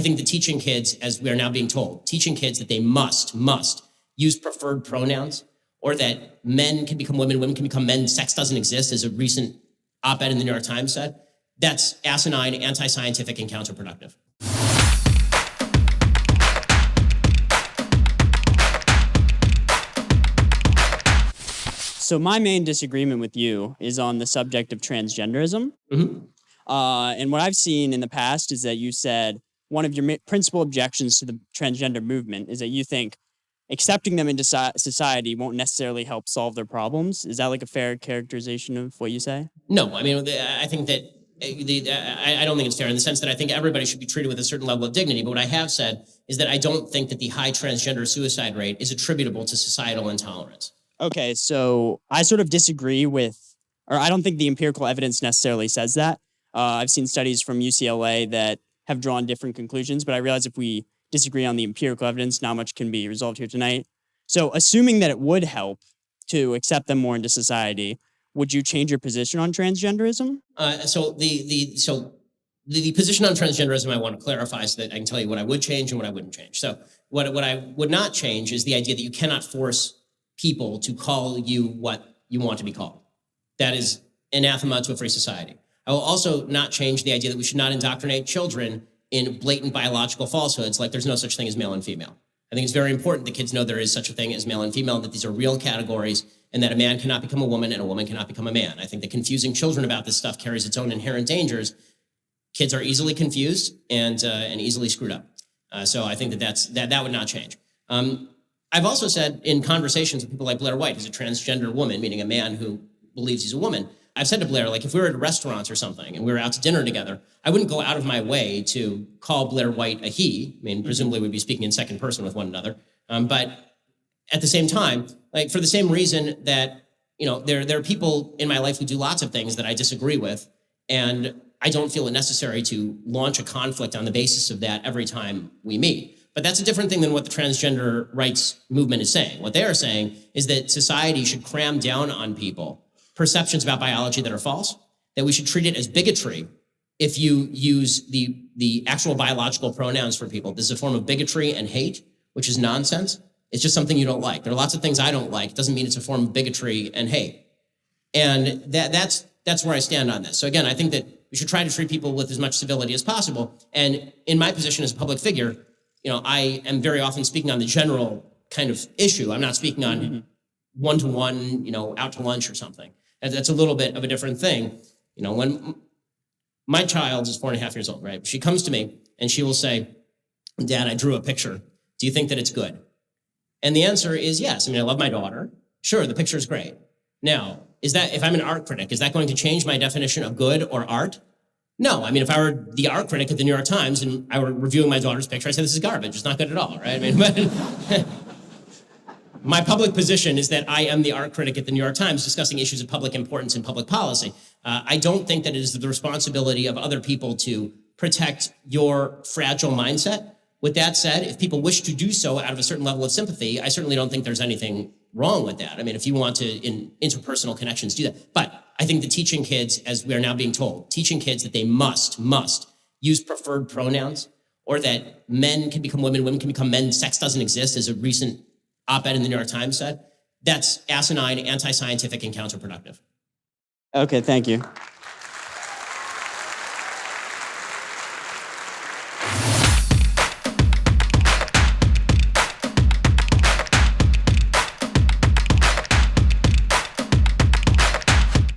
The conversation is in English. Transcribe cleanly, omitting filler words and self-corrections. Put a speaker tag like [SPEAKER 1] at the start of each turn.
[SPEAKER 1] think that teaching kids, as we are now being told, teaching kids that they must use preferred pronouns, or that men can become women, women can become men, sex doesn't exist, as a recent op-ed in the New York Times said, that's asinine, anti-scientific, and counterproductive.
[SPEAKER 2] So my main disagreement with you is on the subject of transgenderism.
[SPEAKER 1] Mm-hmm.
[SPEAKER 2] And what I've seen in the past is that you said one of your principal objections to the transgender movement is that you think accepting them into society won't necessarily help solve their problems. Is that like a fair characterization of what you say?
[SPEAKER 1] No, I mean, I think that I don't think it's fair in the sense that I think everybody should be treated with a certain level of dignity. But what I have said is that I don't think that the high transgender suicide rate is attributable to societal intolerance.
[SPEAKER 2] Okay, so I sort of disagree with, or I don't think the empirical evidence necessarily says that. I've seen studies from UCLA that have drawn different conclusions, but I realize if we disagree on the empirical evidence, not much can be resolved here tonight. So assuming that it would help to accept them more into society, would you change your position on transgenderism?
[SPEAKER 1] So the position on transgenderism I want to clarify so that I can tell you what I would change and what I wouldn't change. So what I would not change is the idea that you cannot force people to call you what you want to be called. That is anathema to a free society. I will also not change the idea that we should not indoctrinate children in blatant biological falsehoods like there's no such thing as male and female. I think it's very important that kids know there is such a thing as male and female, and that these are real categories, and that a man cannot become a woman and a woman cannot become a man. I think that confusing children about this stuff carries its own inherent dangers. Kids are easily confused and easily screwed up. So I think that would not change. I've also said in conversations with people like Blair White, who's a transgender woman, meaning a man who believes he's a woman, I've said to Blair, like, if we were at a restaurant or something and we were out to dinner together, I wouldn't go out of my way to call Blair White a he. I mean, presumably we'd be speaking in second person with one another. But at the same time, like, for the same reason that, you know, there are people in my life who do lots of things that I disagree with, and I don't feel it necessary to launch a conflict on the basis of that every time we meet. But that's a different thing than what the transgender rights movement is saying. What they are saying is that society should cram down on people perceptions about biology that are false, that we should treat it as bigotry if you use the actual biological pronouns for people. This is a form of bigotry and hate, which is nonsense. It's just something you don't like. There are lots of things I don't like. It doesn't mean it's a form of bigotry and hate. And that's where I stand on this. So again, I think that we should try to treat people with as much civility as possible. And in my position as a public figure, you know, I am very often speaking on the general kind of issue. I'm not speaking on one-to-one, you know, out to lunch or something. That's a little bit of a different thing. You know, when my child is 4.5 years old, right? She comes to me and she will say, Dad, I drew a picture. Do you think that it's good? And the answer is yes. I mean, I love my daughter. Sure, the picture is great. Now, is that, if I'm an art critic, is that going to change my definition of good or art? No. I mean, if I were the art critic at the New York Times and I were reviewing my daughter's picture, I'd say this is garbage. It's not good at all, right? I mean, but my public position is that I am the art critic at the New York Times discussing issues of public importance and public policy. I don't think that it is the responsibility of other people to protect your fragile mindset. With that said, if people wish to do so out of a certain level of sympathy, I certainly don't think there's anything wrong with that. I mean, if you want to, in interpersonal connections, do that. But I think that teaching kids, as we are now being told, teaching kids that they must use preferred pronouns, or that men can become women, women can become men, sex doesn't exist, as a recent op-ed in the New York Times said, that's asinine, anti-scientific, and counterproductive.
[SPEAKER 2] Okay, thank you.